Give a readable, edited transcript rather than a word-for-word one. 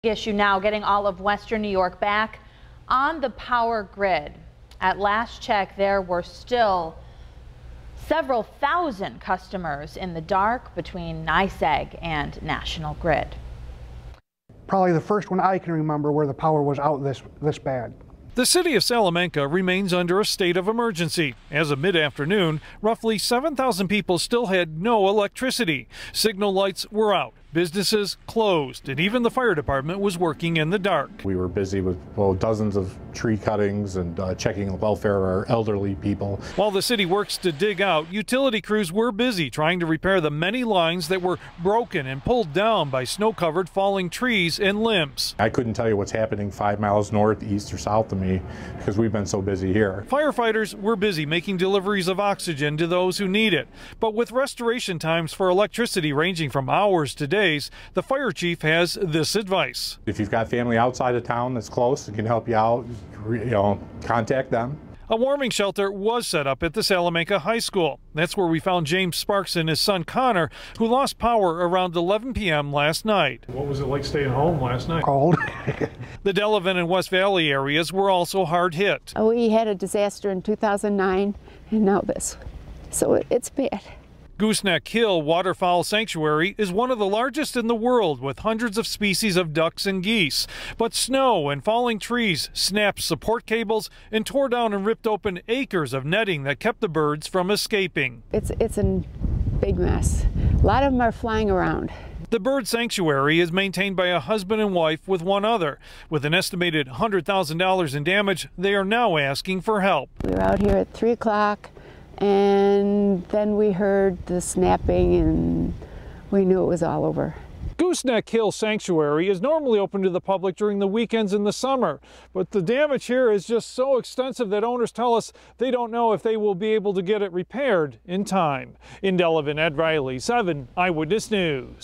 Issue now getting all of Western New York back on the power grid. At last check, there were still several thousand customers in the dark between NYSEG and National Grid. Probably the first one I can remember where the power was out this bad. The city of Salamanca remains under a state of emergency. As of mid-afternoon, roughly 7,000 people still had no electricity. Signal lights were out, businesses closed, and even the fire department was working in the dark. We were busy with dozens of tree cuttings and checking the welfare of our elderly people. While the city works to dig out, utility crews were busy trying to repair the many lines that were broken and pulled down by snow-covered falling trees and limbs. I couldn't tell you what's happening 5 miles north, east, or south of me because we've been so busy here. Firefighters were busy making deliveries of oxygen to those who need it. But with restoration times for electricity ranging from hours to days, the fire chief has this advice. If you've got family outside of town that's close and can help you out, contact them. A warming shelter was set up at the Salamanca High School. That's where we found James Sparks and his son Connor, who lost power around 11 p.m. last night. What was it like staying home last night? Cold. The Delavan and West Valley areas were also hard hit. We had a disaster in 2009 and now this, so it's bad. Gooseneck Hill Waterfowl Sanctuary is one of the largest in the world with hundreds of species of ducks and geese. But snow and falling trees snapped support cables and tore down and ripped open acres of netting that kept the birds from escaping. It's a big mess. A lot of them are flying around. The bird sanctuary is maintained by a husband and wife with one other. With an estimated $100,000 in damage, they are now asking for help. We were out here at 3 o'clock. And then we heard the snapping and we knew it was all over. Gooseneck Hill Sanctuary is normally open to the public during the weekends in the summer, but the damage here is just so extensive that owners tell us they don't know if they will be able to get it repaired in time. In Delavan, Ed Riley, 7 Eyewitness News.